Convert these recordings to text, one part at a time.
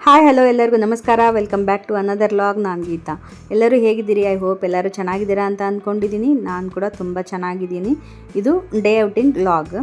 Hi hello ಎಲ್ಲರಿಗೂ ನಮಸ್ಕಾರ. Welcome back to another vlog. ನಾನು ಗೀತಾ. ಎಲ್ಲರೂ ಹೇಗಿದ್ದೀರಿ? ಐ ಹೋಪ್ ಎಲ್ಲರೂ ಚೆನ್ನಾಗಿದ್ದೀರಾ ಅಂತ ಅಂದ್ಕೊಂಡಿದ್ದೀನಿ. ನಾನು ಕೂಡ ತುಂಬ ಚೆನ್ನಾಗಿದ್ದೀನಿ. ಇದು ಡೇ ಔಟಿಂಗ್ ಲಾಗ್.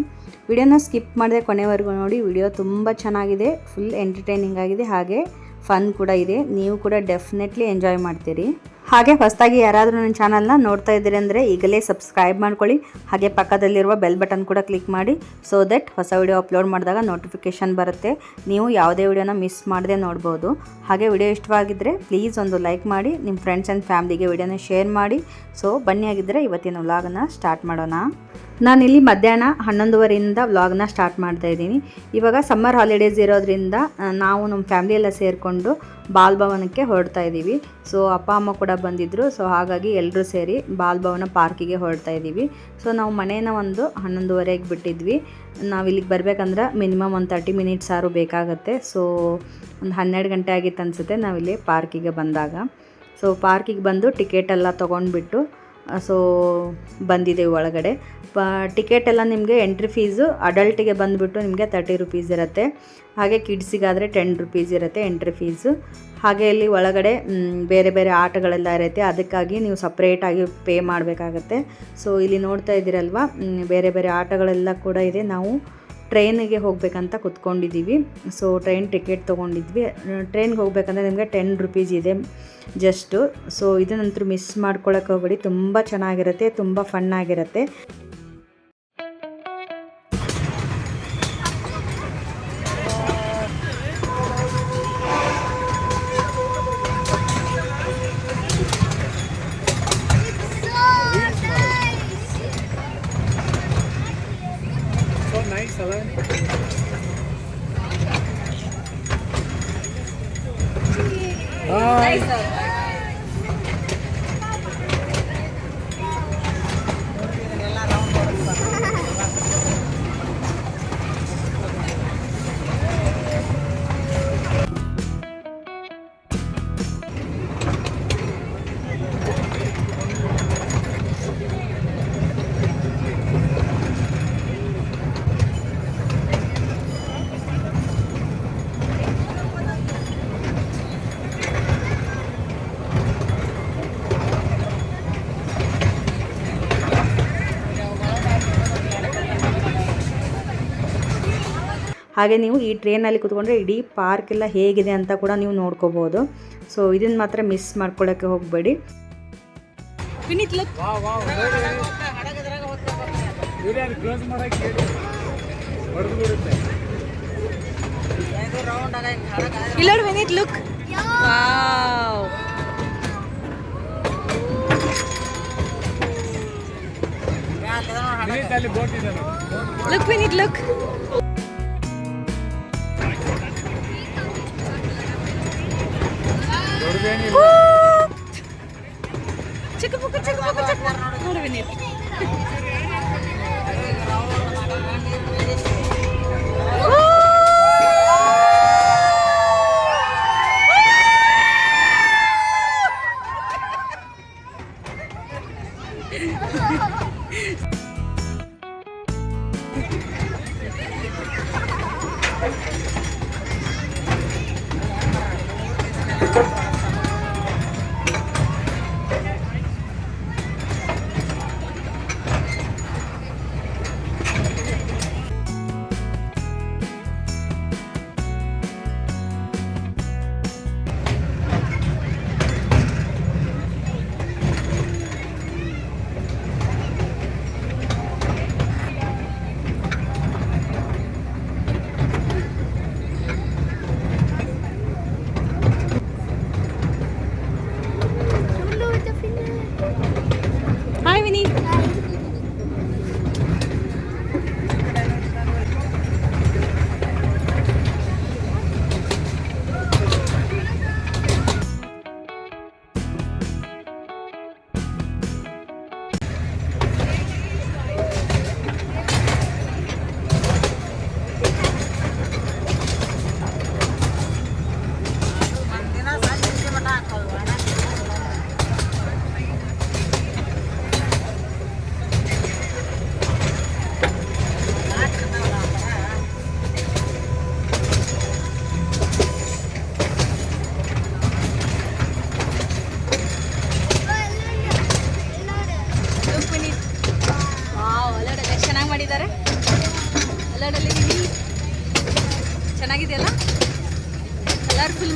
ವಿಡಿಯೋನ ಸ್ಕಿಪ್ ಮಾಡದೆ ಕೊನೆವರೆಗೂ ನೋಡಿ. ವಿಡಿಯೋ ತುಂಬ ಚೆನ್ನಾಗಿದೆ, ಫುಲ್ ಎಂಟರ್ಟೈನಿಂಗ್ ಆಗಿದೆ, ಹಾಗೆ ಫನ್ ಕೂಡ ಇದೆ. ನೀವು ಕೂಡ ಡೆಫಿನೆಟ್ಲಿ ಎಂಜಾಯ್ ಮಾಡ್ತೀರಿ. ಹಾಗೆ ಹೊಸದಾಗಿ ಯಾರಾದರೂ ನನ್ನ ಚಾನಲ್ನ ನೋಡ್ತಾ ಇದ್ದೀರಿ ಅಂದರೆ ಈಗಲೇ ಸಬ್ಸ್ಕ್ರೈಬ್ ಮಾಡ್ಕೊಳ್ಳಿ. ಹಾಗೆ ಪಕ್ಕದಲ್ಲಿರುವ ಬೆಲ್ ಬಟನ್ ಕೂಡ ಕ್ಲಿಕ್ ಮಾಡಿ, ಸೊ ದಟ್ ಹೊಸ ವಿಡಿಯೋ ಅಪ್ಲೋಡ್ ಮಾಡಿದಾಗ ನೋಟಿಫಿಕೇಷನ್ ಬರುತ್ತೆ. ನೀವು ಯಾವುದೇ ವಿಡಿಯೋನ ಮಿಸ್ ಮಾಡದೆ ನೋಡ್ಬೋದು. ಹಾಗೆ ವಿಡಿಯೋ ಇಷ್ಟವಾಗಿದ್ದರೆ ಪ್ಲೀಸ್ ಒಂದು ಲೈಕ್ ಮಾಡಿ, ನಿಮ್ಮ ಫ್ರೆಂಡ್ಸ್ ಆ್ಯಂಡ್ ಫ್ಯಾಮ್ಲಿಗೆ ವಿಡಿಯೋನ ಶೇರ್ ಮಾಡಿ. ಸೊ ಬನ್ನಿ, ಆಗಿದ್ದರೆ ಇವತ್ತಿನ ವ್ಲಾಗನ್ನು ಸ್ಟಾರ್ಟ್ ಮಾಡೋಣ. ನಾನಿಲ್ಲಿ ಮಧ್ಯಾಹ್ನ 11:30ಯಿಂದ ವ್ಲಾಗ್ನ ಸ್ಟಾರ್ಟ್ ಮಾಡ್ತಾ ಇದ್ದೀನಿ. ಇವಾಗ ಸಮ್ಮರ್ ಹಾಲಿಡೇಸ್ ಇರೋದ್ರಿಂದ ನಾವು ನಮ್ಮ ಫ್ಯಾಮ್ಲಿ ಎಲ್ಲ ಸೇರಿಕೊಂಡು ಬಾಲ್ಭವನಕ್ಕೆ ಹೊರಡ್ತಾ ಇದ್ದೀವಿ. ಸೊ ಅಪ್ಪ ಅಮ್ಮ ಕೂಡ ಬಂದಿದ್ದರು. ಸೊ ಹಾಗಾಗಿ ಎಲ್ಲರೂ ಸೇರಿ ಬಾಲ್ಭವನ ಪಾರ್ಕಿಗೆ ಹೊರಡ್ತಾ ಇದ್ದೀವಿ. ಸೊ ನಾವು ಮನೇನ ಒಂದು 11:30ಗೆ ಬಿಟ್ಟಿದ್ವಿ. ನಾವು ಇಲ್ಲಿಗೆ ಬರಬೇಕಂದ್ರೆ ಮಿನಿಮಮ್ ಒಂದು 30 ಮಿನಿಟ್ಸ್ ಆದರೂ ಬೇಕಾಗುತ್ತೆ. ಸೊ ಒಂದು 12 ಗಂಟೆ ಆಗಿತ್ತು ಅನಿಸುತ್ತೆ ನಾವಿಲ್ಲಿ ಪಾರ್ಕಿಗೆ ಬಂದಾಗ. ಸೊ ಪಾರ್ಕಿಗೆ ಬಂದು ಟಿಕೆಟ್ ಎಲ್ಲ ತೊಗೊಂಡ್ಬಿಟ್ಟು ಸೊ ಬಂದಿದ್ದೇವೆ ಒಳಗಡೆ. ಟಿಕೆಟ್ ಎಲ್ಲ ನಿಮಗೆ ಎಂಟ್ರಿ ಫೀಸು ಅಡಲ್ಟಿಗೆ ಬಂದುಬಿಟ್ಟು ನಿಮಗೆ 30 ರುಪೀಸ್ ಇರುತ್ತೆ. ಹಾಗೆ ಕಿಡ್ಸಿಗಾದರೆ 10 ರುಪೀಸ್ ಇರುತ್ತೆ ಎಂಟ್ರಿ ಫೀಸು. ಹಾಗೆ ಇಲ್ಲಿ ಒಳಗಡೆ ಬೇರೆ ಬೇರೆ ಆಟಗಳೆಲ್ಲ ಇರುತ್ತೆ, ಅದಕ್ಕಾಗಿ ನೀವು ಸಪ್ರೇಟಾಗಿ ಪೇ ಮಾಡಬೇಕಾಗತ್ತೆ. ಸೊ ಇಲ್ಲಿ ನೋಡ್ತಾ ಇದ್ದೀರಲ್ವ, ಬೇರೆ ಬೇರೆ ಆಟಗಳೆಲ್ಲ ಕೂಡ ಇದೆ. ನಾವು ಟ್ರೈನಿಗೆ ಹೋಗಬೇಕಂತ ಕೂತ್ಕೊಂಡಿದ್ದೀವಿ. ಸೊ ಟ್ರೈನ್ ಟಿಕೆಟ್ ತೊಗೊಂಡಿದ್ವಿ. ಟ್ರೈನ್ಗೆ ಹೋಗ್ಬೇಕಂದ್ರೆ ನಿಮಗೆ 10 ರುಪೀಸ್ ಇದೆ ಜಸ್ಟು. ಸೊ ಇದನ್ನಂತೂ ಮಿಸ್ ಮಾಡ್ಕೊಳ್ಳೋಕೆ ಹೋಗ್ಬೇಡಿ, ತುಂಬ ಚೆನ್ನಾಗಿರುತ್ತೆ, ತುಂಬ ಫನ್ ಆಗಿರುತ್ತೆ. ಹಾಗೆ ನೀವು ಈ ಟ್ರೈನಲ್ಲಿ ಕೂತ್ಕೊಂಡ್ರೆ ಇಡೀ ಪಾರ್ಕ್ ಎಲ್ಲ ಹೇಗಿದೆ ಅಂತ ಕೂಡ ನೀವು ನೋಡ್ಕೋಬೋದು. ಸೊ ಇದನ್ನು ಮಾತ್ರ ಮಿಸ್ ಮಾಡ್ಕೊಳ್ಳೋಕ್ಕೆ ಹೋಗಬೇಡಿ. ನೋಡಿ ವಿನೀತ್.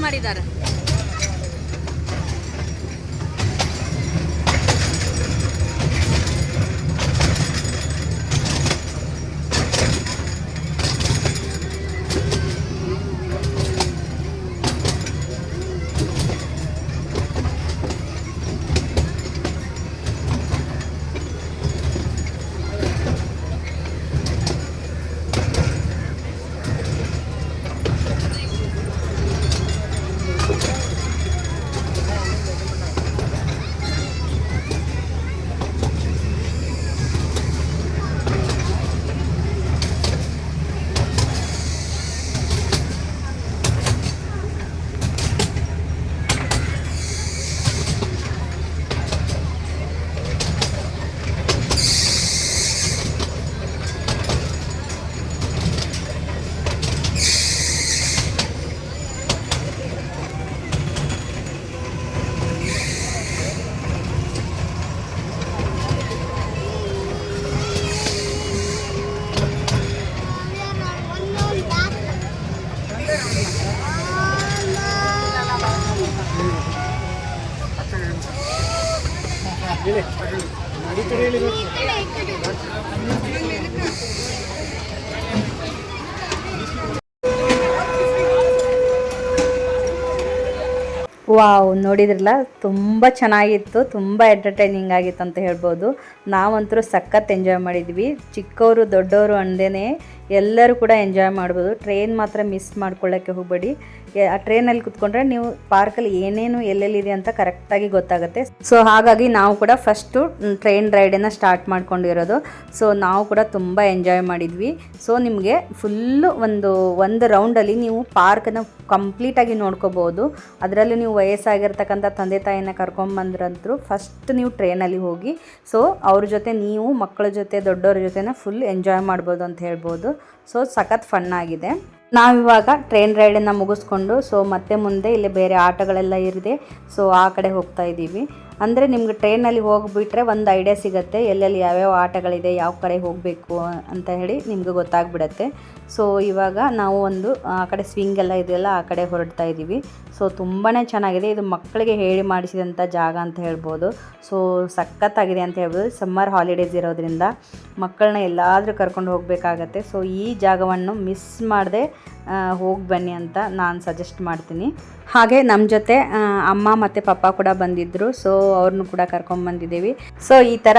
ಮಾಡಿದ್ದಾರೆ. ವಾವ್, ನೋಡಿದ್ರಲ್ಲ, ತುಂಬ ಚೆನ್ನಾಗಿತ್ತು, ತುಂಬ ಎಂಟರ್ಟೈನಿಂಗ್ ಆಗಿತ್ತು ಅಂತ ಹೇಳ್ಬೋದು. ನಾವಂತರೂ ಸಖತ್ ಎಂಜಾಯ್ ಮಾಡಿದ್ವಿ. ಚಿಕ್ಕವರು ದೊಡ್ಡವರು ಅಂದೇನೆ ಎಲ್ಲರೂ ಕೂಡ ಎಂಜಾಯ್ ಮಾಡ್ಬೋದು. ಟ್ರೈನ್ ಮಾತ್ರ ಮಿಸ್ ಮಾಡ್ಕೊಳ್ಳೋಕ್ಕೆ ಹೋಗಬೇಡಿ. ಆ ಟ್ರೈನಲ್ಲಿ ಕುತ್ಕೊಂಡ್ರೆ ನೀವು ಪಾರ್ಕಲ್ಲಿ ಏನೇನು ಎಲ್ಲೆಲ್ಲಿದೆ ಅಂತ ಕರೆಕ್ಟಾಗಿ ಗೊತ್ತಾಗುತ್ತೆ. ಸೊ ಹಾಗಾಗಿ ನಾವು ಕೂಡ ಫಸ್ಟು ಟ್ರೈನ್ ರೈಡನ್ನು ಸ್ಟಾರ್ಟ್ ಮಾಡ್ಕೊಂಡಿರೋದು. ಸೊ ನಾವು ಕೂಡ ತುಂಬ ಎಂಜಾಯ್ ಮಾಡಿದ್ವಿ. ಸೊ ನಿಮಗೆ ಫುಲ್ಲು ಒಂದು ರೌಂಡಲ್ಲಿ ನೀವು ಪಾರ್ಕನ್ನು ಕಂಪ್ಲೀಟಾಗಿ ನೋಡ್ಕೋಬೋದು. ಅದರಲ್ಲೂ ನೀವು ವಯಸ್ಸಾಗಿರ್ತಕ್ಕಂಥ ತಂದೆ ತಾಯಿನ ಕರ್ಕೊಂಬಂದ್ರಂತರೂ ಫಸ್ಟ್ ನೀವು ಟ್ರೈನಲ್ಲಿ ಹೋಗಿ ಸೊ ಅವ್ರ ಜೊತೆ ನೀವು ಮಕ್ಕಳ ಜೊತೆ ದೊಡ್ಡವ್ರ ಜೊತೆನ ಫುಲ್ ಎಂಜಾಯ್ ಮಾಡ್ಬೋದು ಅಂತ ಹೇಳ್ಬೋದು. ಸೊ ಸಖತ್ ಫನ್ನಾಗಿದೆ. ನಾವಿವಾಗ ಟ್ರೈನ್ ರೈಡನ್ನು ಮುಗಿಸ್ಕೊಂಡು ಸೊ ಮತ್ತೆ ಮುಂದೆ ಇಲ್ಲಿ ಬೇರೆ ಆಟಗಳೆಲ್ಲ ಇರಿದೆ. ಸೊ ಆ ಕಡೆ ಹೋಗ್ತಾ ಇದ್ದೀವಿ. ಅಂದರೆ ನಿಮ್ಗೆ ಟ್ರೈನಲ್ಲಿ ಹೋಗಿಬಿಟ್ರೆ ಒಂದು ಐಡಿಯಾ ಸಿಗುತ್ತೆ, ಎಲ್ಲೆಲ್ಲಿ ಯಾವ್ಯಾವ ಆಟಗಳಿದೆ, ಯಾವ ಕಡೆ ಹೋಗಬೇಕು ಅಂತ ಹೇಳಿ ನಿಮ್ಗೆ ಗೊತ್ತಾಗ್ಬಿಡತ್ತೆ. ಸೊ ಇವಾಗ ನಾವು ಆ ಕಡೆ ಸ್ವಿಂಗ್ ಎಲ್ಲ ಇದೆಯಲ್ಲ ಆ ಕಡೆ ಹೊರಡ್ತಾ ಇದ್ದೀವಿ. ಸೊ ತುಂಬಾ ಚೆನ್ನಾಗಿದೆ. ಇದು ಮಕ್ಕಳಿಗೆ ಹೇಳಿ ಮಾಡಿಸಿದಂಥ ಜಾಗ ಅಂತ ಹೇಳ್ಬೋದು. ಸೊ ಸಖತ್ತಾಗಿದೆ ಅಂತ ಹೇಳ್ಬೋದು. ಸಮ್ಮರ್ ಹಾಲಿಡೇಸ್ ಇರೋದ್ರಿಂದ ಮಕ್ಕಳನ್ನ ಎಲ್ಲಾದರೂ ಕರ್ಕೊಂಡು ಹೋಗಬೇಕಾಗತ್ತೆ. ಸೊ ಈ ಜಾಗವನ್ನು ಮಿಸ್ ಮಾಡದೆ ಹೋಗಿ ಬನ್ನಿ ಅಂತ ನಾನು ಸಜೆಸ್ಟ್ ಮಾಡ್ತೀನಿ. ಹಾಗೆ ನಮ್ಮ ಜೊತೆ ಅಮ್ಮ ಮತ್ತು ಪಪ್ಪ ಕೂಡ ಬಂದಿದ್ದರು. ಸೊ ಅವ್ರನ್ನೂ ಕೂಡ ಕರ್ಕೊಂಬಂದಿದ್ದೀವಿ. ಸೊ ಈ ಥರ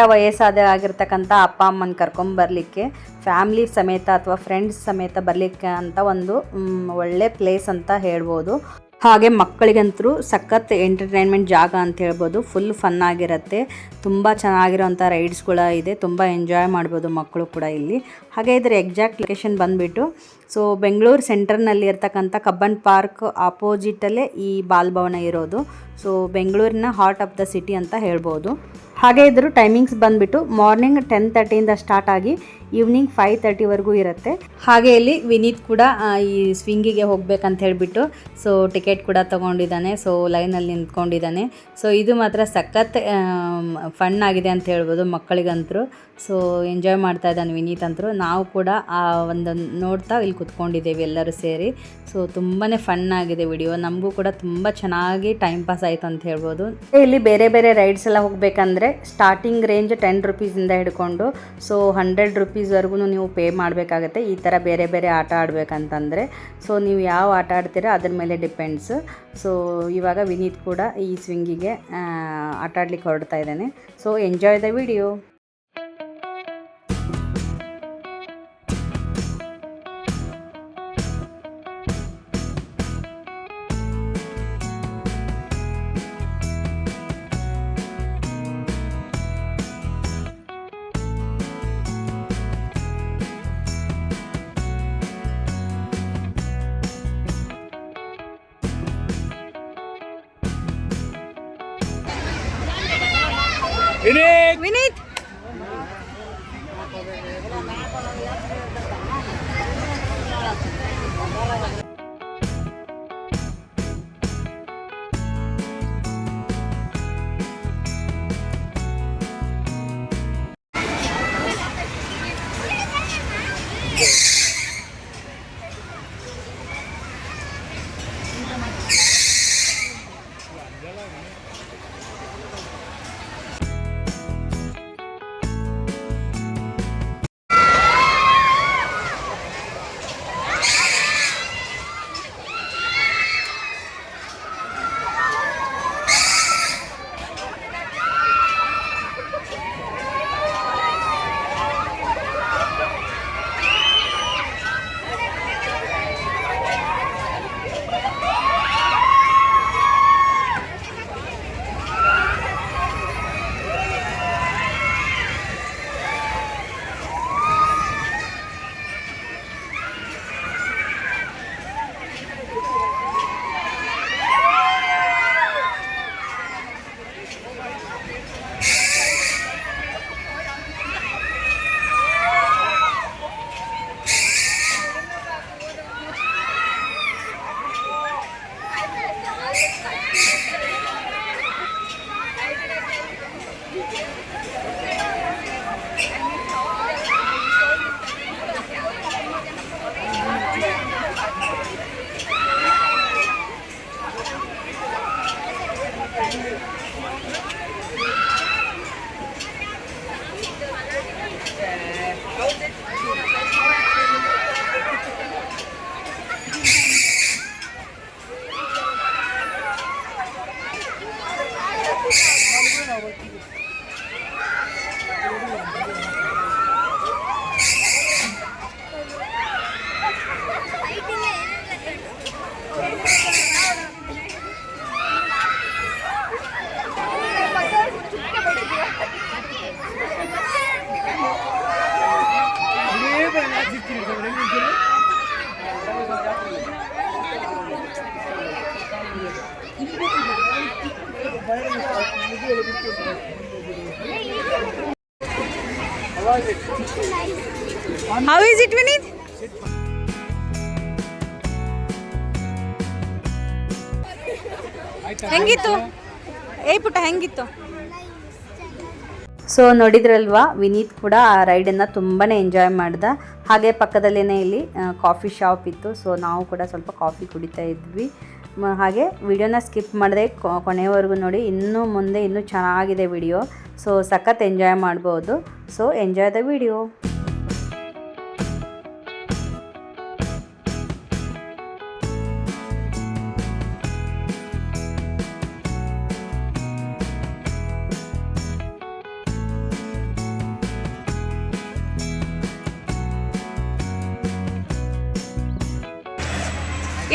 ಆಗಿರ್ತಕ್ಕಂಥ ಅಪ್ಪ ಅಮ್ಮನ ಕರ್ಕೊಂಬರ್ಲಿಕ್ಕೆ ಫ್ಯಾಮ್ಲಿ ಸಮೇತ ಅಥವಾ ಫ್ರೆಂಡ್ಸ್ ಸಮೇತ ಬರಲಿಕ್ಕೆ ಅಂತ ಒಂದು ಒಳ್ಳೆ ಪ್ಲೇಸ್ ಅಂತ ಹೇಳ್ಬೋದು. ಹಾಗೆ ಮಕ್ಕಳಿಗಂತೂ ಸಖತ್ ಎಂಟರ್ಟೈನ್ಮೆಂಟ್ ಜಾಗ ಅಂತ ಹೇಳ್ಬೋದು. ಫುಲ್ ಫನ್ ಆಗಿರುತ್ತೆ. ತುಂಬ ಚೆನ್ನಾಗಿರೋಂಥ ರೈಡ್ಸ್ಗಳ ಇದೆ. ತುಂಬ ಎಂಜಾಯ್ ಮಾಡ್ಬೋದು ಮಕ್ಕಳು ಕೂಡ ಇಲ್ಲಿ. ಹಾಗೆ ಇದರ ಎಕ್ಸಾಕ್ಟ್ ಲೊಕೇಶನ್ ಬಂದುಬಿಟ್ಟು ಸೊ ಬೆಂಗಳೂರು ಸೆಂಟರ್ನಲ್ಲಿ ಇರ್ತಕ್ಕಂಥ ಕಬ್ಬನ್ ಪಾರ್ಕ್ ಆಪೋಸಿಟಲ್ಲೇ ಈ ಬಾಲಭವನ ಇರೋದು. ಸೊ ಬೆಂಗಳೂರಿನ ಹಾರ್ಟ್ ಆಫ್ ದ ಸಿಟಿ ಅಂತ ಹೇಳ್ಬೋದು. ಹಾಗೆ ಇದ್ರ ಟೈಮಿಂಗ್ಸ್ ಬಂದುಬಿಟ್ಟು ಮಾರ್ನಿಂಗ್ 10:30 ಸ್ಟಾರ್ಟ್ ಆಗಿ ಈವ್ನಿಂಗ್ 5:30ವರೆಗೂ ಇರುತ್ತೆ. ಹಾಗೆ ಇಲ್ಲಿ ವಿನೀತ್ ಕೂಡ ಈ ಸ್ವಿಂಗಿಗೆ ಹೋಗ್ಬೇಕಂತ ಹೇಳಿಬಿಟ್ಟು ಸೊ ಟಿಕೆಟ್ ಕೂಡ ತೊಗೊಂಡಿದ್ದಾನೆ. ಸೊ ಲೈನಲ್ಲಿ ನಿಂತ್ಕೊಂಡಿದ್ದಾನೆ. ಸೊ ಇದು ಮಾತ್ರ ಸಖತ್ ಫನ್ ಆಗಿದೆ ಅಂತ ಹೇಳ್ಬೋದು ಮಕ್ಕಳಿಗಂತರೂ. ಸೊ ಎಂಜಾಯ್ ಮಾಡ್ತಾ ಇದ್ದಾನೆ ವಿನೀತ್ ಅಂತರೂ. ನಾವು ಕೂಡ ಆ ಒಂದು ನೋಡ್ತಾ ಇಲ್ಲಿ ಕುತ್ಕೊಂಡಿದ್ದೇವೆ ಎಲ್ಲರೂ ಸೇರಿ. ಸೊ ತುಂಬಾ ಫನ್ ಆಗಿದೆ ವಿಡಿಯೋ. ನಮಗೂ ಕೂಡ ತುಂಬ ಚೆನ್ನಾಗಿ ಟೈಮ್ ಪಾಸ್ ಆಯಿತು ಅಂತ ಹೇಳ್ಬೋದು. ಇಲ್ಲಿ ಬೇರೆ ಬೇರೆ ರೈಡ್ಸ್ ಎಲ್ಲ ಹೋಗಬೇಕಂದ್ರೆ ಸ್ಟಾರ್ಟಿಂಗ್ ರೇಂಜ್ 10 ರೂಪೀಸಿಂದ ಹಿಡ್ಕೊಂಡು ಸೊ 100 ರೂಪೀಸ್ವರೆಗೂ ನೀವು ಪೇ ಮಾಡಬೇಕಾಗತ್ತೆ ಈ ಥರ ಬೇರೆ ಬೇರೆ ಆಟ ಆಡಬೇಕಂತಂದರೆ. ಸೊ ನೀವು ಯಾವ ಆಟ ಆಡ್ತೀರಾ ಅದ್ರ ಮೇಲೆ ಡಿಪೆಂಡ್ಸ್. ಸೊ ಇವಾಗ ವಿನೀತ್ ಕೂಡ ಈ ಸ್ವಿಂಗಿಗೆ ಆಟ ಆಡ್ಲಿಕ್ಕೆ ಹೊರಡ್ತಾ ಇದ್ದಾನೆ. So enjoy the video. Vineeth How is it, Vinith? ಹೆಂಗಿತ್ತು ಪುಟ್ಟ ಹೆಂಗಿತ್ತು? ಸೊ ನೋಡಿದ್ರಲ್ವಾ, ವಿನೀತ್ ಕೂಡ ಆ ರೈಡನ್ನು ತುಂಬಾ ಎಂಜಾಯ್ ಮಾಡ್ದ. ಹಾಗೆ ಪಕ್ಕದಲ್ಲೇ ಇಲ್ಲಿ ಕಾಫಿ ಶಾಪ್ ಇತ್ತು. ಸೊ ನಾವು ಕೂಡ ಸ್ವಲ್ಪ ಕಾಫಿ ಕುಡಿತಾ ಇದ್ವಿ. ಹಾಗೆ ವಿಡಿಯೋನ ಸ್ಕಿಪ್ ಮಾಡದೆ ಕೊನೆಯವರೆಗೂ ನೋಡಿ. ಇನ್ನೂ ಮುಂದೆ ಇನ್ನೂ ಚೆನ್ನಾಗಿದೆ ವಿಡಿಯೋ. ಸೊ ಸಖತ್ ಎಂಜಾಯ್ ಮಾಡ್ಬೋದು. So enjoy the video.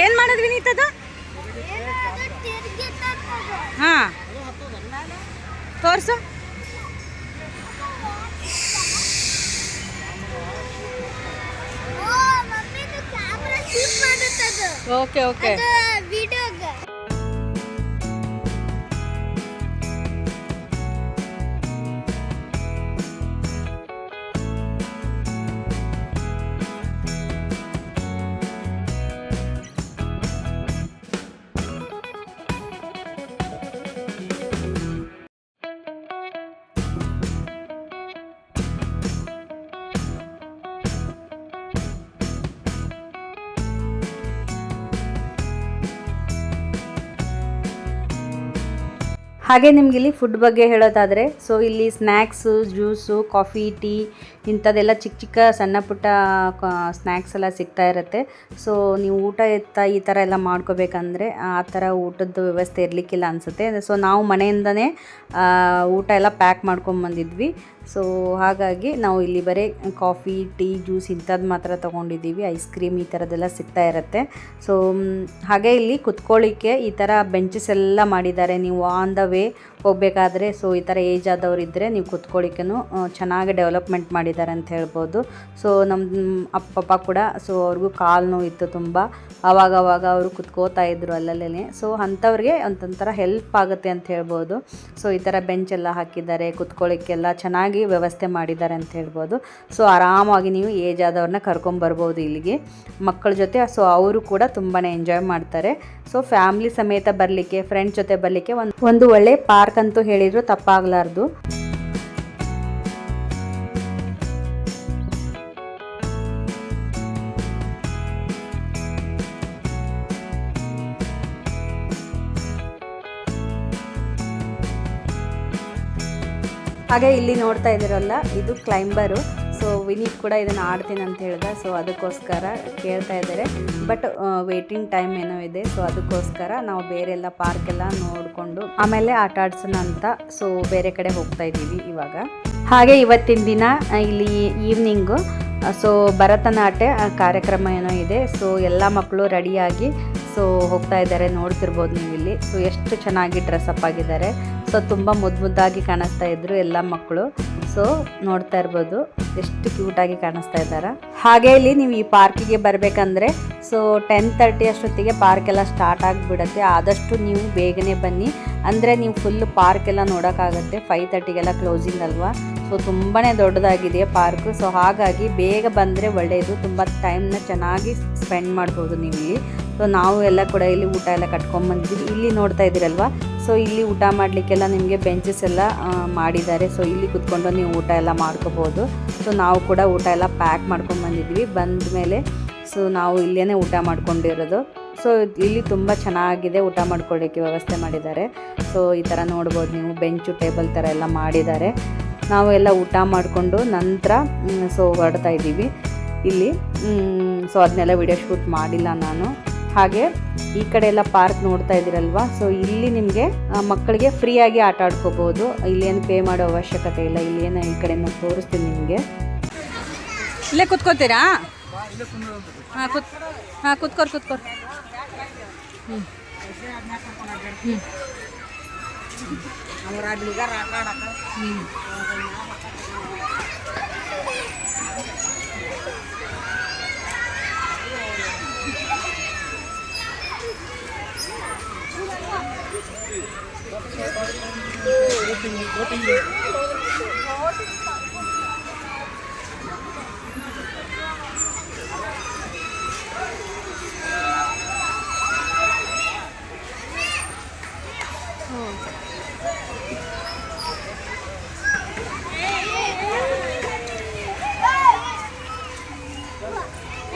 ಏನು ಮಾಡೋದು ವಿನೀತ್ ಅದು? ಹಾಂ ತೋರಿಸು. Okay okay. ಹಾಗೆ ನಿಮ್ಗೆ ಇಲ್ಲಿ ಫುಡ್ ಬಗ್ಗೆ ಹೇಳೋದಾದರೆ, ಸೊ ಇಲ್ಲಿ ಸ್ನ್ಯಾಕ್ಸು, ಜ್ಯೂಸು, ಕಾಫಿ, ಟೀ ಇಂಥದ್ದೆಲ್ಲ ಚಿಕ್ಕ ಚಿಕ್ಕ ಸಣ್ಣ ಪುಟ್ಟ ಸ್ನ್ಯಾಕ್ಸ್ ಎಲ್ಲ ಸಿಗ್ತಾ ಇರುತ್ತೆ. ಸೊ ನೀವು ಊಟ ಈ ಥರ ಎಲ್ಲ ಮಾಡ್ಕೋಬೇಕಂದ್ರೆ ಆ ಥರ ಊಟದ ವ್ಯವಸ್ಥೆ ಇರಲಿಕ್ಕಿಲ್ಲ ಅನಿಸುತ್ತೆ. ಸೊ ನಾವು ಮನೆಯಿಂದನೇ ಊಟ ಎಲ್ಲ ಪ್ಯಾಕ್ ಮಾಡ್ಕೊಂಬಂದಿದ್ವಿ. ಸೊ ಹಾಗಾಗಿ ನಾವು ಇಲ್ಲಿ ಬರೀ ಕಾಫಿ, ಟೀ, ಜ್ಯೂಸ್ ಇಂಥದ್ದು ಮಾತ್ರ ತೊಗೊಂಡಿದ್ದೀವಿ. ಐಸ್ ಕ್ರೀಮ್ ಈ ಥರದ್ದೆಲ್ಲ ಸಿಗ್ತಾ ಇರುತ್ತೆ. ಸೊ ಹಾಗೆ ಇಲ್ಲಿ ಕುತ್ಕೊಳ್ಳಿಕ್ಕೆ ಈ ಥರ ಬೆಂಚಸ್ ಎಲ್ಲ ಮಾಡಿದ್ದಾರೆ. ನೀವು ಆನ್ ದ ವೇ ಹೋಗಬೇಕಾದ್ರೆ ಸೊ ಈ ಥರ ಏಜ್ ಆದವರಿದ್ದರೆ ನೀವು ಕುತ್ಕೊಳ್ಳಿಕ್ಕೂ ಚೆನ್ನಾಗಿ ಡೆವಲಪ್ಮೆಂಟ್ ಮಾಡಿದ್ದಾರೆ ಅಂತ ಹೇಳ್ಬೋದು. ಸೊ ನಮ್ಮ ಅಪ್ಪ ಕೂಡ ಸೊ ಅವ್ರಿಗೂ ಕಾಲು ನೋವಿತ್ತು ತುಂಬ. ಆವಾಗ ಅವರು ಕುತ್ಕೋತಾ ಇದ್ದರು ಅಲ್ಲಲ್ಲೇ. ಸೊ ಅಂಥವ್ರಿಗೆ ಒಂಥರ ಹೆಲ್ಪ್ ಆಗುತ್ತೆ ಅಂತ ಹೇಳ್ಬೋದು. ಸೊ ಈ ಥರ ಬೆಂಚ್ ಎಲ್ಲ ಹಾಕಿದ್ದಾರೆ, ಕುತ್ಕೊಳ್ಳಿಕ್ಕೆಲ್ಲ ಚೆನ್ನಾಗಿ ವ್ಯವಸ್ಥೆ ಮಾಡಿದ್ದಾರೆ ಅಂತ ಹೇಳ್ಬೋದು. ಸೊ ಆರಾಮಾಗಿ ನೀವು ಏಜ್ ಆದವ್ರನ್ನ ಕರ್ಕೊಂಬರ್ಬೋದು ಇಲ್ಲಿಗೆ ಮಕ್ಕಳ ಜೊತೆ. ಸೊ ಅವರು ಕೂಡ ತುಂಬಾ ಎಂಜಾಯ್ ಮಾಡ್ತಾರೆ. ಸೊ ಫ್ಯಾಮ್ಲಿ ಸಮೇತ ಬರಲಿಕ್ಕೆ, ಫ್ರೆಂಡ್ಸ್ ಜೊತೆ ಬರಲಿಕ್ಕೆ ಒಂದು ಒಳ್ಳೆ ಪಾರ್ಕ್ ಅಂತೂ ಹೇಳಿದ್ರು ತಪ್ಪಾಗಲಾರ್ದು. ಹಾಗೆ ಇಲ್ಲಿ ನೋಡ್ತಾ ಇದ್ದೀರಲ್ಲ, ಇದು ಕ್ಲೈಂಬರು. ಸೊ ವಿನೀತ್ ಕೂಡ ಇದನ್ನು ಆಡ್ತೀನಿ ಅಂತ ಹೇಳ್ದೆ. ಸೊ ಅದಕ್ಕೋಸ್ಕರ ಕೇಳ್ತಾ ಇದ್ದಾರೆ. ಬಟ್ ವೇಟಿಂಗ್ ಟೈಮ್ ಏನೋ ಇದೆ. ಸೊ ಅದಕ್ಕೋಸ್ಕರ ನಾವು ಬೇರೆ ಎಲ್ಲ ಪಾರ್ಕೆಲ್ಲ ನೋಡಿಕೊಂಡು ಆಮೇಲೆ ಆಟ ಆಡ್ಸೋಣ ಅಂತ ಸೊ ಬೇರೆ ಕಡೆ ಹೋಗ್ತಾ ಇದ್ದೀವಿ ಇವಾಗ. ಹಾಗೆ ಇವತ್ತಿನ ದಿನ ಇಲ್ಲಿ ಈವ್ನಿಂಗು ಸೊ ಭರತನಾಟ್ಯ ಕಾರ್ಯಕ್ರಮ ಏನೋ ಇದೆ. ಸೊ ಎಲ್ಲ ಮಕ್ಕಳು ರೆಡಿಯಾಗಿ ಸೊ ಹೋಗ್ತಾ ಇದ್ದಾರೆ. ನೋಡ್ತಿರ್ಬೋದು ನೀವು ಇಲ್ಲಿ. ಸೊ ಎಷ್ಟು ಚೆನ್ನಾಗಿ ಡ್ರೆಸ್ಅಪ್ ಆಗಿದ್ದಾರೆ. ಸೊ ತುಂಬ ಮುದ್ದಾಗಿ ಕಾಣಿಸ್ತಾ ಇದ್ರು ಎಲ್ಲ ಮಕ್ಕಳು. ಸೊ ನೋಡ್ತಾ ಇರ್ಬೋದು ಎಷ್ಟು ಕ್ಯೂಟಾಗಿ ಕಾಣಿಸ್ತಾ ಇದ್ದಾರೆ. ಹಾಗೆ ಇಲ್ಲಿ ನೀವು ಈ ಪಾರ್ಕಿಗೆ ಬರಬೇಕಂದ್ರೆ ಸೊ 10:30 ಅಷ್ಟೊತ್ತಿಗೆ ಪಾರ್ಕ್ ಎಲ್ಲ ಸ್ಟಾರ್ಟ್ ಆಗಿಬಿಡುತ್ತೆ. ಆದಷ್ಟು ನೀವು ಬೇಗನೆ ಬನ್ನಿ, ಅಂದರೆ ನೀವು ಫುಲ್ ಪಾರ್ಕ್ ಎಲ್ಲ ನೋಡೋಕ್ಕಾಗತ್ತೆ. 5:30ಗೆಲ್ಲ ಕ್ಲೋಸಿಂಗ್ ಅಲ್ವಾ. ಸೊ ತುಂಬಾ ದೊಡ್ಡದಾಗಿದೆ ಪಾರ್ಕು. ಸೊ ಹಾಗಾಗಿ ಬೇಗ ಬಂದರೆ ಒಳ್ಳೆಯದು. ತುಂಬ ಟೈಮ್ನ ಚೆನ್ನಾಗಿ ಸ್ಪೆಂಡ್ ಮಾಡ್ಬೋದು ನೀವು ಇಲ್ಲಿ. ಸೊ ನಾವು ಎಲ್ಲ ಕೂಡ ಇಲ್ಲಿ ಊಟ ಎಲ್ಲ ಕಟ್ಕೊಂಡ್ಬಂದಿದ್ದೀವಿ. ಇಲ್ಲಿ ನೋಡ್ತಾ ಇದ್ದೀರಲ್ವ, ಸೊ ಇಲ್ಲಿ ಊಟ ಮಾಡಲಿಕ್ಕೆಲ್ಲ ನಿಮಗೆ ಬೆಂಚಸ್ ಎಲ್ಲ ಮಾಡಿದ್ದಾರೆ. ಸೊ ಇಲ್ಲಿ ಕುತ್ಕೊಂಡು ನೀವು ಊಟ ಎಲ್ಲ ಮಾಡ್ಕೋಬೋದು. ಸೊ ನಾವು ಕೂಡ ಊಟ ಎಲ್ಲ ಪ್ಯಾಕ್ ಮಾಡ್ಕೊಂಡ್ಬಂದಿದ್ವಿ. ಬಂದ ಮೇಲೆ ಸೊ ನಾವು ಇಲ್ಲೇ ಊಟ ಮಾಡ್ಕೊಂಡಿರೋದು. ಸೊ ಇಲ್ಲಿ ತುಂಬ ಚೆನ್ನಾಗಿದೆ, ಊಟ ಮಾಡ್ಕೊಳ್ಳಿಕ್ಕೆ ವ್ಯವಸ್ಥೆ ಮಾಡಿದ್ದಾರೆ. ಸೊ ಈ ಥರ ನೋಡ್ಬೋದು ನೀವು, ಬೆಂಚು ಟೇಬಲ್ ಥರ ಎಲ್ಲ ಮಾಡಿದ್ದಾರೆ. ನಾವು ಎಲ್ಲ ಊಟ ಮಾಡಿಕೊಂಡು ನಂತರ ಸೊ ಹೊರಡ್ತಾ ಇದ್ದೀವಿ ಇಲ್ಲಿ. ಸೊ ಅದನ್ನೆಲ್ಲ ವಿಡಿಯೋ ಶೂಟ್ ಮಾಡಿಲ್ಲ ನಾನು. ಹಾಗೆ ಈ ಕಡೆ ಎಲ್ಲ ಪಾರ್ಕ್ ನೋಡ್ತಾ ಇದ್ದೀರಲ್ವ. ಸೊ ಇಲ್ಲಿ ನಿಮಗೆ ಮಕ್ಕಳಿಗೆ ಫ್ರೀಯಾಗಿ ಆಟ ಆಡ್ಕೋಬೋದು. ಇಲ್ಲೇನು ಪೇ ಮಾಡೋ ಅವಶ್ಯಕತೆ ಇಲ್ಲ. ಇಲ್ಲೇನು ಈ ಕಡೆ ನಾನು ತೋರಿಸ್ತೀನಿ ನಿಮಗೆ. ಇಲ್ಲೇ ಕುತ್ಕೋತೀರಾ? ಹಾಂ ಕುತ್ಕೋರ್.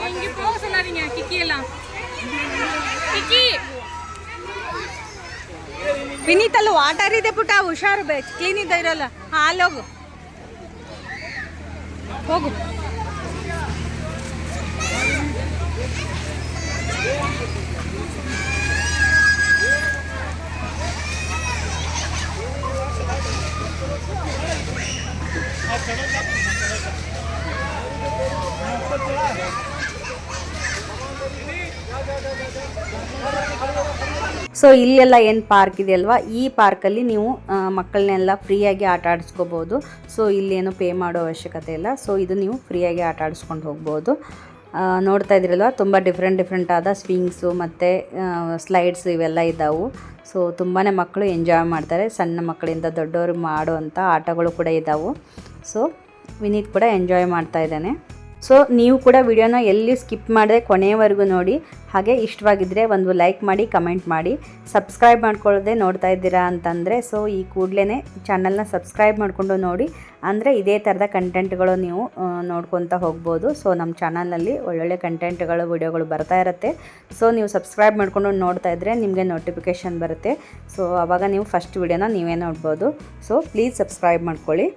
இங்கே போக சொல்லாதீங்க கிக்கி எல்லாம். கிக்கி ವಿನೀತ್ ಅಲ್ಲಿ ವಾಟರ್ ಇದೆ ಪುಟ್ಟ, ಹುಷಾರು ಕ್ಲೀನ್ ಇದೆ ಇರಲ್ಲ. ಹಾಂ ಅಲ್ಲಿ ಹೋಗು. ಸೊ ಇಲ್ಲೆಲ್ಲ ಏನು ಪಾರ್ಕ್ ಇದೆಯಲ್ವಾ, ಈ ಪಾರ್ಕಲ್ಲಿ ನೀವು ಮಕ್ಕಳನ್ನೆಲ್ಲ ಫ್ರೀಯಾಗಿ ಆಟ ಆಡಿಸ್ಕೋಬೋದು. ಸೊ ಇಲ್ಲೇನು ಪೇ ಮಾಡೋ ಅವಶ್ಯಕತೆ ಇಲ್ಲ. ಸೊ ಇದು ನೀವು ಫ್ರೀಯಾಗಿ ಆಟ ಆಡಿಸ್ಕೊಂಡು ಹೋಗ್ಬೋದು. ನೋಡ್ತಾ ಇದ್ರಲ್ವ, ತುಂಬ ಡಿಫ್ರೆಂಟ್ ಆದ ಸ್ವಿಂಗ್ಸು ಮತ್ತು ಸ್ಲೈಡ್ಸ್ ಇವೆಲ್ಲ ಇದ್ದಾವೆ. ಸೊ ತುಂಬಾ ಮಕ್ಕಳು ಎಂಜಾಯ್ ಮಾಡ್ತಾರೆ. ಸಣ್ಣ ಮಕ್ಕಳಿಂದ ದೊಡ್ಡವರು ಮಾಡುವಂಥ ಆಟಗಳು ಕೂಡ ಇದ್ದಾವೆ. ಸೊ ವಿನೀತ್ ಕೂಡ ಎಂಜಾಯ್ ಮಾಡ್ತಾ ಇದ್ದಾನೆ. ಸೊ ನೀವು ಕೂಡ ವಿಡಿಯೋನ ಎಲ್ಲಿ ಸ್ಕಿಪ್ ಮಾಡದೆ ಕೊನೆಯವರೆಗೂ ನೋಡಿ. ಹಾಗೆ ಇಷ್ಟವಾಗಿದ್ದರೆ ಒಂದು ಲೈಕ್ ಮಾಡಿ, ಕಮೆಂಟ್ ಮಾಡಿ. ಸಬ್ಸ್ಕ್ರೈಬ್ ಮಾಡ್ಕೊಳ್ಳದೆ ನೋಡ್ತಾ ಇದ್ದೀರಾ ಅಂತಂದರೆ ಸೊ ಈ ಕೂಡಲೇ ಚಾನಲ್ನ ಸಬ್ಸ್ಕ್ರೈಬ್ ಮಾಡಿಕೊಂಡು ನೋಡಿ. ಅಂದರೆ ಇದೇ ಥರದ ಕಂಟೆಂಟ್ಗಳು ನೀವು ನೋಡ್ಕೊತಾ ಹೋಗ್ಬೋದು. ಸೊ ನಮ್ಮ ಚಾನಲ್ನಲ್ಲಿ ಒಳ್ಳೊಳ್ಳೆ ಕಂಟೆಂಟ್ಗಳು, ವಿಡಿಯೋಗಳು ಬರ್ತಾ ಇರುತ್ತೆ. ಸೊ ನೀವು ಸಬ್ಸ್ಕ್ರೈಬ್ ಮಾಡಿಕೊಂಡು ನೋಡ್ತಾ ಇದ್ದರೆ ನಿಮಗೆ ನೋಟಿಫಿಕೇಷನ್ ಬರುತ್ತೆ. ಸೊ ಆವಾಗ ನೀವು ಫಸ್ಟ್ ವಿಡಿಯೋನ ನೀವೇ ನೋಡ್ಬೋದು. ಸೊ ಪ್ಲೀಸ್ ಸಬ್ಸ್ಕ್ರೈಬ್ ಮಾಡ್ಕೊಳ್ಳಿ.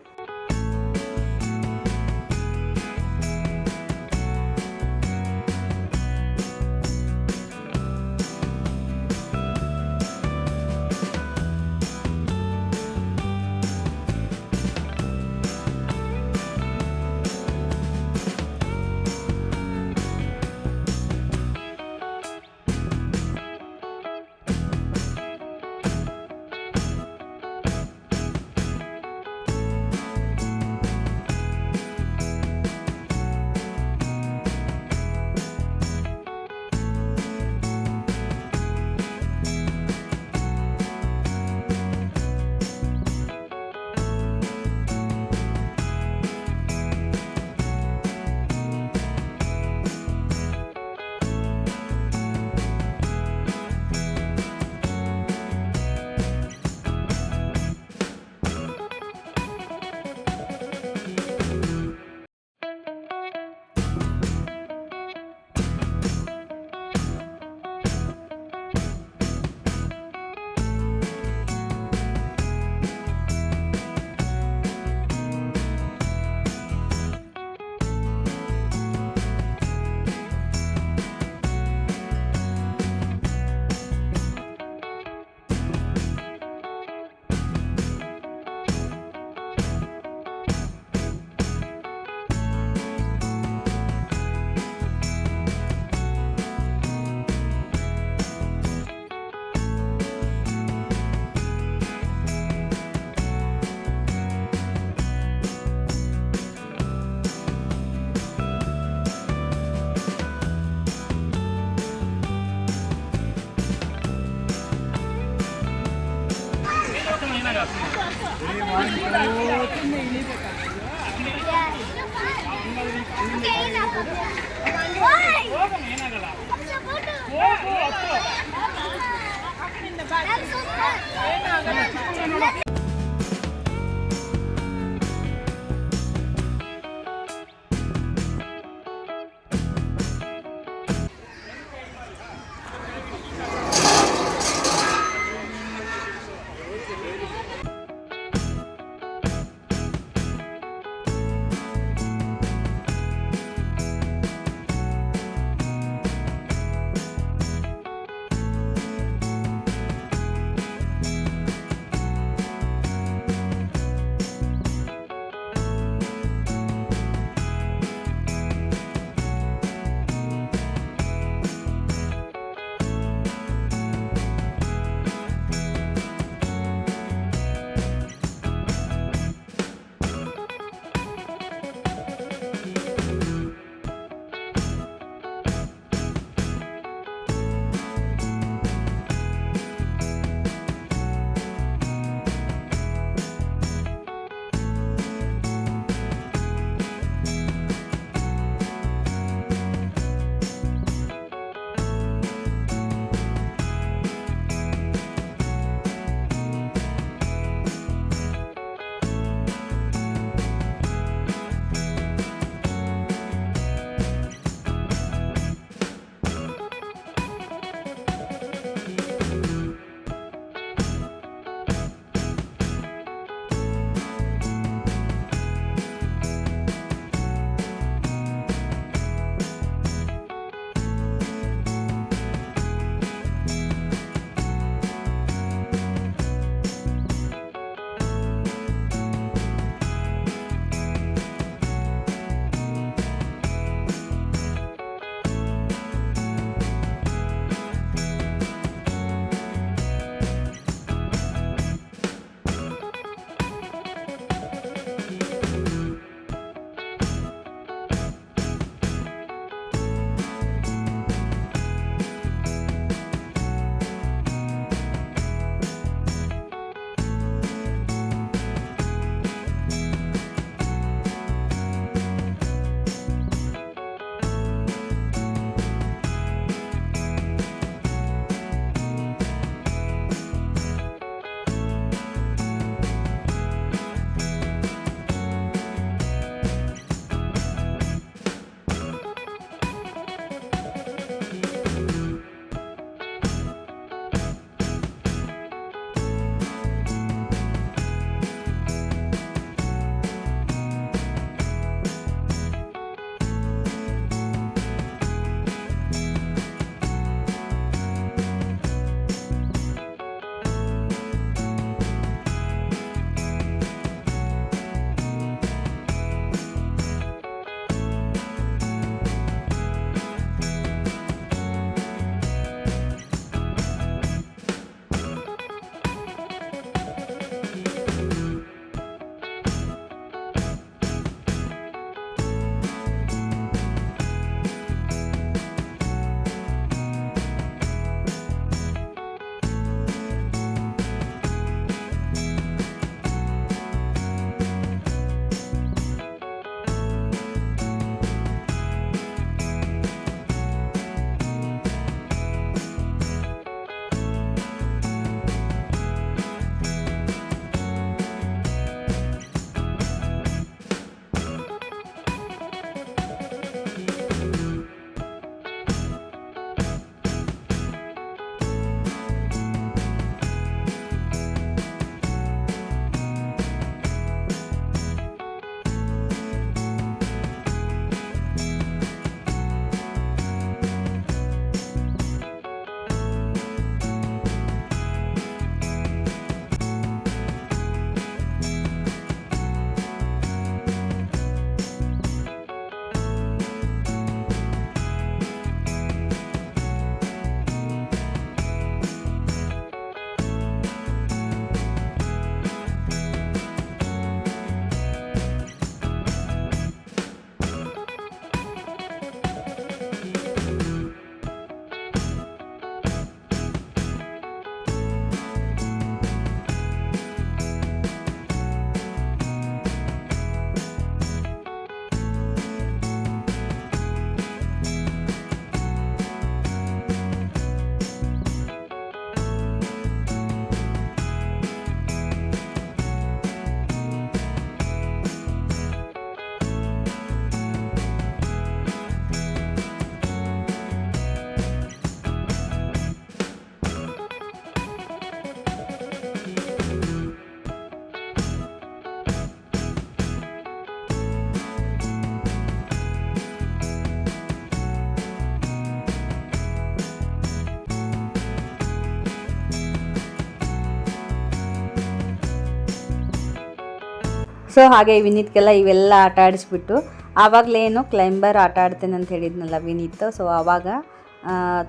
ಸೊ ಹಾಗೆ ವಿನೀತ್ಗೆಲ್ಲ ಇವೆಲ್ಲ ಆಟ ಆಡಿಸ್ಬಿಟ್ಟು ಆವಾಗಲೇನು ಕ್ಲೈಂಬರ್ ಆಟ ಆಡ್ತೇನೆ ಅಂತ ಹೇಳಿದ್ನಲ್ಲ ವಿನೀತ್. ಸೊ ಆವಾಗ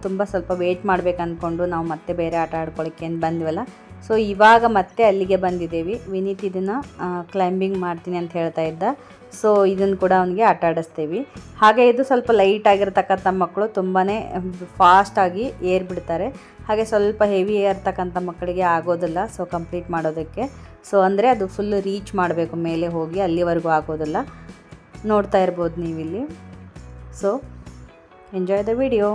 ತುಂಬ ಸ್ವಲ್ಪ ವೆಯ್ಟ್ ಮಾಡ್ಬೇಕು ಅಂದ್ಕೊಂಡು ನಾವು ಮತ್ತೆ ಬೇರೆ ಆಟ ಆಡ್ಕೊಳ್ಳೋಕ್ಕೆ ಅಂತ ಬಂದ್ವಲ್ಲ. ಸೊ ಇವಾಗ ಮತ್ತೆ ಅಲ್ಲಿಗೆ ಬಂದಿದ್ದೇವೆ. ವಿನೀತ್ ಇದನ್ನು ಕ್ಲೈಂಬಿಂಗ್ ಮಾಡ್ತೀನಿ ಅಂತ ಹೇಳ್ತಾ ಇದ್ದ. ಸೊ ಇದನ್ನು ಕೂಡ ಅವನಿಗೆ ಆಟ ಆಡಿಸ್ತೀವಿ. ಹಾಗೆ ಇದು ಸ್ವಲ್ಪ ಲೈಟ್ ಆಗಿರ್ತಕ್ಕಂಥ ಮಕ್ಕಳು ತುಂಬಾ ಫಾಸ್ಟಾಗಿ ಏರ್ಬಿಡ್ತಾರೆ. ಹಾಗೆ ಸ್ವಲ್ಪ ಹೆವಿ ಏರ್ತಕ್ಕಂಥ ಮಕ್ಕಳಿಗೆ ಆಗೋದಿಲ್ಲ ಸೊ ಕಂಪ್ಲೀಟ್ ಮಾಡೋದಕ್ಕೆ. ಸೊ ಅಂದರೆ ಅದು ಫುಲ್ ರೀಚ್ ಮಾಡಬೇಕು, ಮೇಲೆ ಹೋಗಿ ಅಲ್ಲಿವರೆಗೂ ಆಗೋದಿಲ್ಲ. ನೋಡ್ತಾ ಇರ್ಬೋದು ನೀವಿಲ್ಲಿ. So enjoy the video.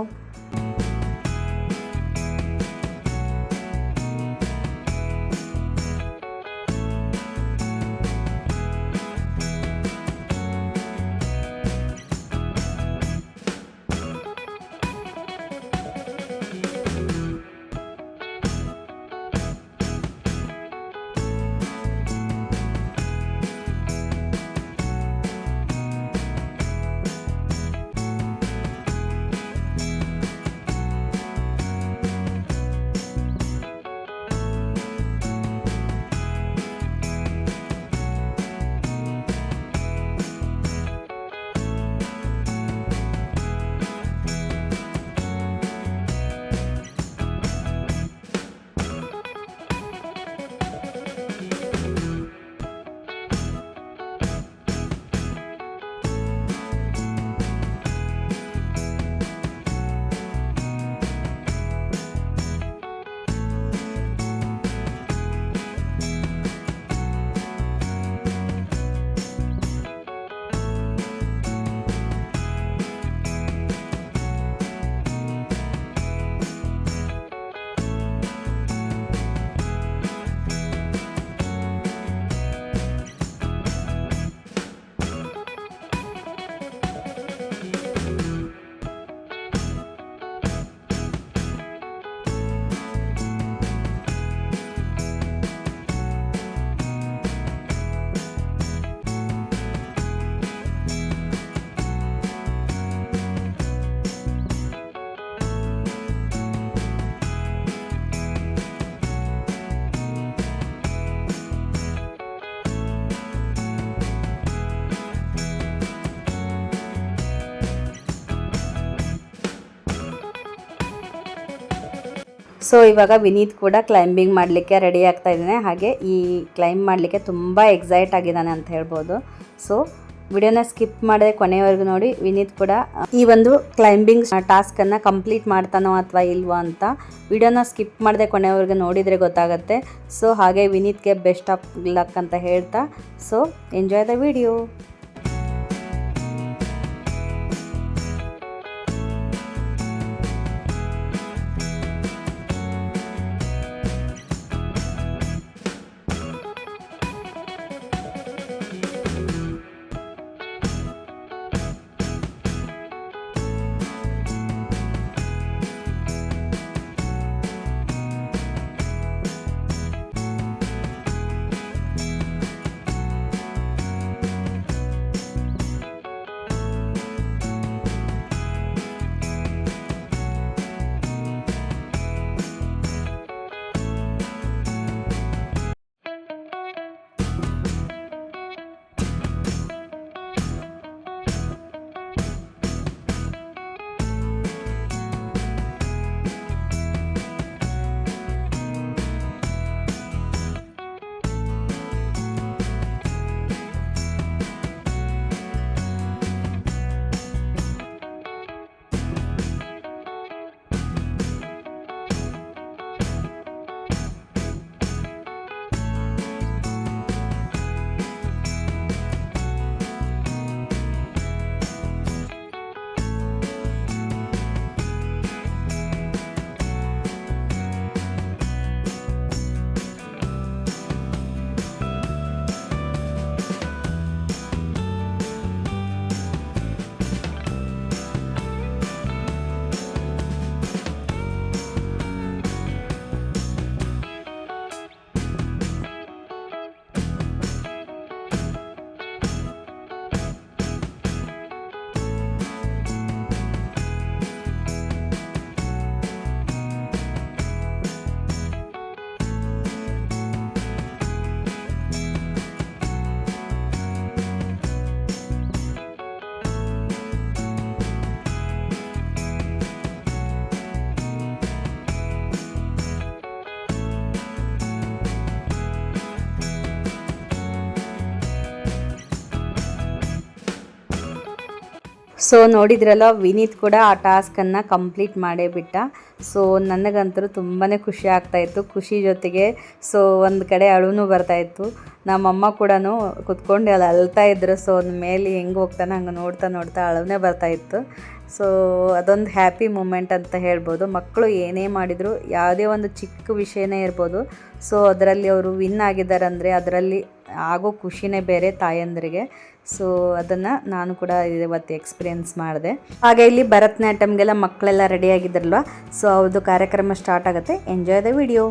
So ಇವಾಗ ವಿನೀತ್ ಕೂಡ ಕ್ಲೈಂಬಿಂಗ್ ಮಾಡಲಿಕ್ಕೆ ರೆಡಿ ಆಗ್ತಾ ಇದ್ದಾನೆ. ಹಾಗೆ ಈ ಕ್ಲೈಂಬ್ ಮಾಡಲಿಕ್ಕೆ ತುಂಬ ಎಕ್ಸೈಟ್ ಆಗಿದ್ದಾನೆ ಅಂತ ಹೇಳ್ಬೋದು. ಸೊ ವಿಡಿಯೋನ ಸ್ಕಿಪ್ ಮಾಡದೆ ಕೊನೆಯವರೆಗೂ ನೋಡಿ. ವಿನೀತ್ ಕೂಡ ಈ ಒಂದು ಕ್ಲೈಂಬಿಂಗ್ ಟಾಸ್ಕನ್ನು ಕಂಪ್ಲೀಟ್ ಮಾಡ್ತಾನೋ ಅಥವಾ ಇಲ್ವೋ ಅಂತ ವಿಡಿಯೋನ ಸ್ಕಿಪ್ ಮಾಡದೆ ಕೊನೆಯವರೆಗೂ ನೋಡಿದರೆ ಗೊತ್ತಾಗುತ್ತೆ. ಸೊ ಹಾಗೆ ವಿನೀತ್ಗೆ ಬೆಸ್ಟ್ ಆಫ್ ಲಕ್ ಅಂತ ಹೇಳ್ತಾ, so enjoy the video. So ನೋಡಿದ್ರಲ್ಲ, ವಿನೀತ್ ಕೂಡ ಆ ಟಾಸ್ಕನ್ನು ಕಂಪ್ಲೀಟ್ ಮಾಡೇ ಬಿಟ್ಟ. ಸೊ ನನಗಂತೂ ತುಂಬಾ ಖುಷಿ ಆಗ್ತಾಯಿತ್ತು. ಖುಷಿ ಜೊತೆಗೆ ಸೊ ಒಂದು ಕಡೆ ಅಳುನೂ ಬರ್ತಾಯಿತ್ತು. ನಮ್ಮಮ್ಮ ಕೂಡ ಕುತ್ಕೊಂಡು ಅಲ್ಲಿ ಅಳ್ತಾ ಇದ್ರು. ಸೊ ಮೇಲೆ ಹೆಂಗೆ ಹೋಗ್ತಾನೆ ಹಂಗೆ ನೋಡ್ತಾ ನೋಡ್ತಾ ಅಳನೇ ಬರ್ತಾಯಿತ್ತು. ಸೊ ಅದೊಂದು ಹ್ಯಾಪಿ ಮೂಮೆಂಟ್ ಅಂತ ಹೇಳ್ಬೋದು. ಮಕ್ಕಳು ಏನೇ ಮಾಡಿದರೂ ಯಾವುದೇ ಒಂದು ಚಿಕ್ಕ ವಿಷಯನೇ ಇರ್ಬೋದು, ಸೊ ಅದರಲ್ಲಿ ಅವರು ವಿನ್ ಆಗಿದ್ದಾರೆ ಅಂದರೆ ಅದರಲ್ಲಿ ಆಗೋ ಖುಷಿನೇ ಬೇರೆ ತಾಯಂದರಿಗೆ. ಸೊ ಅದನ್ನು ನಾನು ಕೂಡ ಇವತ್ತು ಎಕ್ಸ್ಪೀರಿಯೆನ್ಸ್ ಮಾಡಿದೆ. ಹಾಗೆ ಇಲ್ಲಿ ಭರತನಾಟ್ಯಮ್ಗೆಲ್ಲ ಮಕ್ಕಳೆಲ್ಲ ರೆಡಿ ಆಗಿದ್ದಾರಲ್ವ, ಸೊ ಅವ್ರದ್ದು ಕಾರ್ಯಕ್ರಮ ಸ್ಟಾರ್ಟ್ ಆಗುತ್ತೆ. Enjoy the video.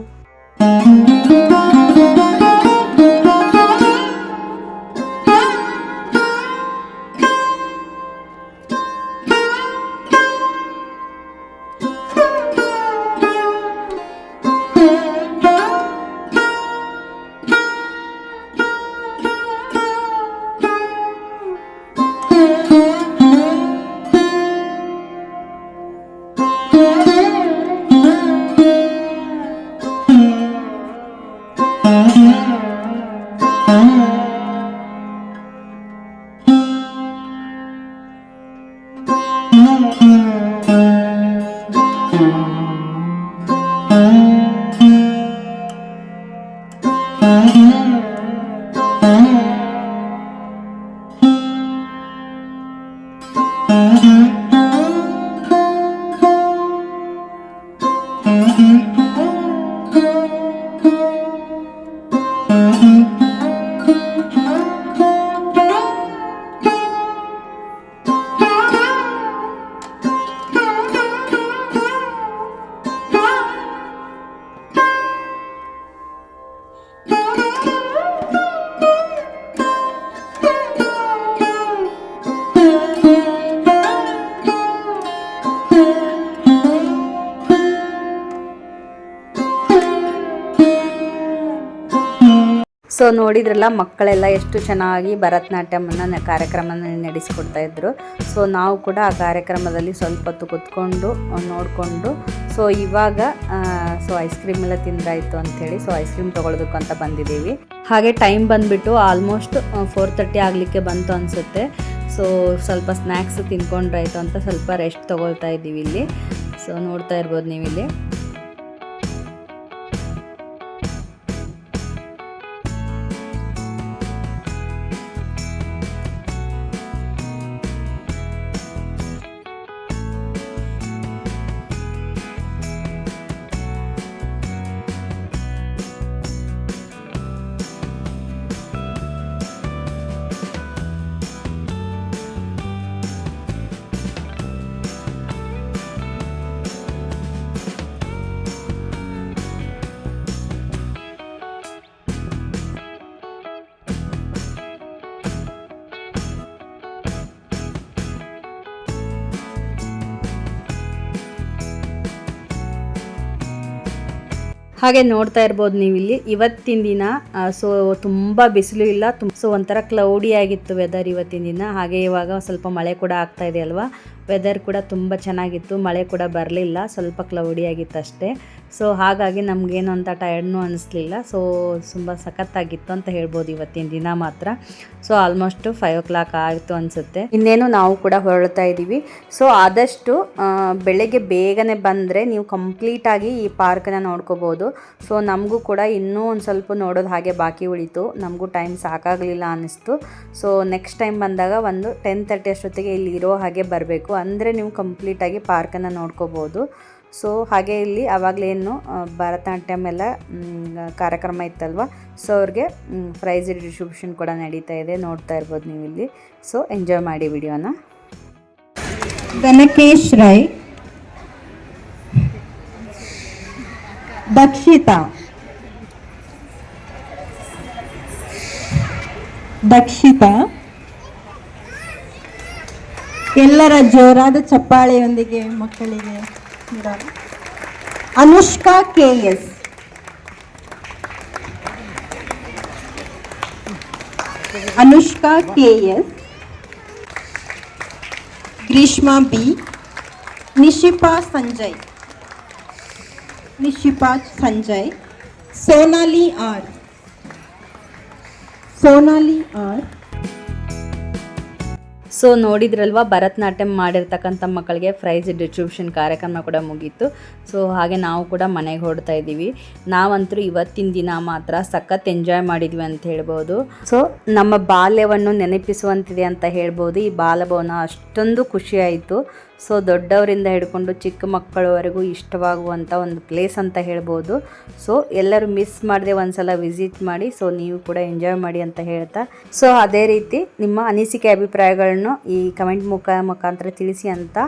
ಸೊ ನೋಡಿದ್ರಲ್ಲ, ಮಕ್ಕಳೆಲ್ಲ ಎಷ್ಟು ಚೆನ್ನಾಗಿ ಭರತನಾಟ್ಯಮನ್ನು ಕಾರ್ಯಕ್ರಮನ ನಡೆಸಿಕೊಡ್ತಾ ಇದ್ರು. ಸೊ ನಾವು ಕೂಡ ಆ ಕಾರ್ಯಕ್ರಮದಲ್ಲಿ ಸ್ವಲ್ಪ ಹೊತ್ತು ಕೂತ್ಕೊಂಡು ನೋಡಿಕೊಂಡು, ಸೊ ಇವಾಗ ಸೊ ಐಸ್ ಕ್ರೀಮ್ ಎಲ್ಲ ತಿಂದಾಯಿತು ಅಂಥೇಳಿ ಸೊ ಐಸ್ ಕ್ರೀಮ್ ತೊಗೊಳೋದಕ್ಕೆ ಅಂತ ಬಂದಿದ್ದೀವಿ. ಹಾಗೆ ಟೈಮ್ ಬಂದುಬಿಟ್ಟು ಆಲ್ಮೋಸ್ಟ್ 4:30 ಆಗಲಿಕ್ಕೆ ಬಂತು ಅನಿಸುತ್ತೆ. ಸೊ ಸ್ವಲ್ಪ ಸ್ನ್ಯಾಕ್ಸ್ ತಿನ್ಕೊಂಡ್ರಾಯ್ತು ಅಂತ ಸ್ವಲ್ಪ ರೆಸ್ಟ್ ತೊಗೊಳ್ತಾ ಇದ್ದೀವಿ ಇಲ್ಲಿ. ಸೊ ನೋಡ್ತಾ ಇರ್ಬೋದು ನೀವಿಲ್ಲಿ. ಹಾಗೆ ನೋಡ್ತಾ ಇರ್ಬೋದು ನೀವಿಲ್ಲಿ, ಇವತ್ತಿನ ದಿನ ಸೊ ತುಂಬ ಬಿಸಿಲು ಇಲ್ಲ, ಸೊ ಒಂಥರ ಕ್ಲೌಡಿ ಆಗಿತ್ತು ವೆದರ್ ಇವತ್ತಿನ ದಿನ. ಹಾಗೆ ಇವಾಗ ಸ್ವಲ್ಪ ಮಳೆ ಕೂಡ ಆಗ್ತಾ ಇದೆ ಅಲ್ವಾ. ವೆದರ್ ಕೂಡ ತುಂಬ ಚೆನ್ನಾಗಿತ್ತು, ಮಳೆ ಕೂಡ ಬರಲಿಲ್ಲ, ಸ್ವಲ್ಪ ಕ್ಲೌಡಿ ಆಗಿತ್ತು ಅಷ್ಟೇ. ಸೊ ಹಾಗಾಗಿ ನಮಗೇನು ಅಂತ ಟಯರ್ಡ್ನೂ ಅನ್ನಿಸ್ಲಿಲ್ಲ. ಸೊ ತುಂಬ ಸಖತ್ತಾಗಿತ್ತು ಅಂತ ಹೇಳ್ಬೋದು ಇವತ್ತಿನ ದಿನ ಮಾತ್ರ. ಸೊ ಆಲ್ಮೋಸ್ಟ್ 5 o'clock ಆಯಿತು ಅನಿಸುತ್ತೆ. ಇನ್ನೇನು ನಾವು ಕೂಡ ಹೊರಡ್ತಾ ಇದ್ದೀವಿ. ಸೊ ಆದಷ್ಟು ಬೆಳಗ್ಗೆ ಬೇಗನೆ ಬಂದರೆ ನೀವು ಕಂಪ್ಲೀಟಾಗಿ ಈ ಪಾರ್ಕನ್ನ ನೋಡ್ಕೋಬೋದು. ಸೊ ನಮಗೂ ಕೂಡ ಇನ್ನೂ ಒಂದು ಸ್ವಲ್ಪ ನೋಡೋದು ಹಾಗೆ ಬಾಕಿ ಉಳಿತು, ನಮಗೂ ಟೈಮ್ ಸಾಕಾಗಲಿಲ್ಲ ಅನ್ನಿಸ್ತು. ಸೊ ನೆಕ್ಸ್ಟ್ ಟೈಮ್ ಬಂದಾಗ ಒಂದು 10:30 ಅಷ್ಟೊತ್ತಿಗೆ ಇಲ್ಲಿ ಇರೋ ಹಾಗೆ ಬರಬೇಕು, ಅಂದರೆ ನೀವು ಕಂಪ್ಲೀಟಾಗಿ ಪಾರ್ಕನ್ನು ನೋಡ್ಕೋಬೋದು. ಸೊ ಹಾಗೆ ಇಲ್ಲಿ ಆವಾಗಲೇನು ಭರತನಾಟ್ಯಮ್ ಎಲ್ಲ ಕಾರ್ಯಕ್ರಮ ಇತ್ತಲ್ವ, ಸೊ ಅವ್ರಿಗೆ ಪ್ರೈಸ್ ಡಿಸ್ಟ್ರಿಬ್ಯೂಷನ್ ಕೂಡ ನಡೀತಾ ಇದೆ, ನೋಡ್ತಾ ಇರ್ಬೋದು ನೀವು ಇಲ್ಲಿ. ಸೊ ಎಂಜಾಯ್ ಮಾಡಿ ವಿಡಿಯೋನ. ದನಕೇಶ್ ರೈ, ದಕ್ಷಿತಾ ಎಲ್ಲರ ಜೋರಾದ ಚಪ್ಪಾಳೆಯೊಂದಿಗೆ ಮಕ್ಕಳಿಗೆ. Anushka KS, Grishma B, Nishipa Sanjay, Sonali R. So ನೋಡಿದ್ರಲ್ವ ಭರತನಾಟ್ಯಂ ಮಾಡಿರ್ತಕ್ಕಂಥ ಮಕ್ಕಳಿಗೆ ಪ್ರೈಸ್ ಡಿಸ್ಟ್ರಿಬ್ಯೂಷನ್ ಕಾರ್ಯಕ್ರಮ ಕೂಡ ಮುಗೀತು. ಸೊ ಹಾಗೆ ನಾವು ಕೂಡ ಮನೆಗೆ ಹೊರಡ್ತಾ ಇದ್ದೀವಿ. ನಾವಂತರೂ ಇವತ್ತಿನ ದಿನ ಮಾತ್ರ ಸಖತ್ ಎಂಜಾಯ್ ಮಾಡಿದ್ವಿ ಅಂತ ಹೇಳ್ಬೋದು. ಸೊ ನಮ್ಮ ಬಾಲ್ಯವನ್ನು ನೆನಪಿಸುವಂತಿದೆ ಅಂತ ಹೇಳ್ಬೋದು. ಈ ಬಾಲಭವನ ಅಷ್ಟೊಂದು ಖುಷಿ ಆಯಿತು. ಸೊ ದೊಡ್ಡವರಿಂದ ಹಿಡ್ಕೊಂಡು ಚಿಕ್ಕ ಮಕ್ಕಳವರೆಗೂ ಇಷ್ಟವಾಗುವಂಥ ಒಂದು ಪ್ಲೇಸ್ ಅಂತ ಹೇಳ್ಬೋದು. ಸೊ ಎಲ್ಲರೂ ಮಿಸ್ ಮಾಡದೆ ಒಂದ್ಸಲ ವಿಸಿಟ್ ಮಾಡಿ. ಸೊ ನೀವು ಕೂಡ ಎಂಜಾಯ್ ಮಾಡಿ ಅಂತ ಹೇಳ್ತಾ, ಸೊ ಅದೇ ರೀತಿ ನಿಮ್ಮ ಅನಿಸಿಕೆ ಅಭಿಪ್ರಾಯಗಳನ್ನು ಈ ಕಮೆಂಟ್ ಮುಖಾಂತರ ತಿಳಿಸಿ ಅಂತ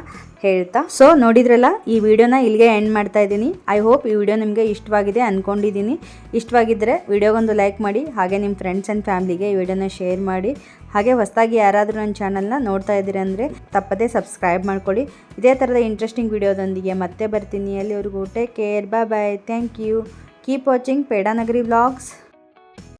ಹೇಳ್ತಾ, ಸೊ ನೋಡಿದ್ರಲ್ಲ ಈ ವಿಡಿಯೋನ ಇಲ್ಲಿಗೆ ಎಂಡ್ ಮಾಡ್ತಾ ಇದ್ದೀನಿ. ಐ ಹೋಪ್ ಈ ವಿಡಿಯೋ ನಿಮಗೆ ಇಷ್ಟವಾಗಿದೆ ಅಂದ್ಕೊಂಡಿದ್ದೀನಿ. ಇಷ್ಟವಾಗಿದ್ದರೆ ವಿಡಿಯೋಗೊಂದು ಲೈಕ್ ಮಾಡಿ, ಹಾಗೆ ನಿಮ್ಮ ಫ್ರೆಂಡ್ಸ್ ಆ್ಯಂಡ್ ಫ್ಯಾಮ್ಲಿಗೆ ಈ ವಿಡಿಯೋನ ಶೇರ್ ಮಾಡಿ. ಹಾಗೆ ಹೊಸದಾಗಿ ಯಾರಾದರೂ ನನ್ನ ಚಾನಲ್ನ ನೋಡ್ತಾ ಇದ್ದೀರಿ ಅಂದರೆ ತಪ್ಪದೇ ಸಬ್ಸ್ಕ್ರೈಬ್ ಮಾಡ್ಕೊಳ್ಳಿ. ಇದೇ ಥರದ ಇಂಟ್ರೆಸ್ಟಿಂಗ್ ವಿಡಿಯೋದೊಂದಿಗೆ ಮತ್ತೆ ಬರ್ತೀನಿ. ಅಲ್ಲಿವರೆಗೂ take care, bye bye, thank you, keep watching Pedanagari vlogs.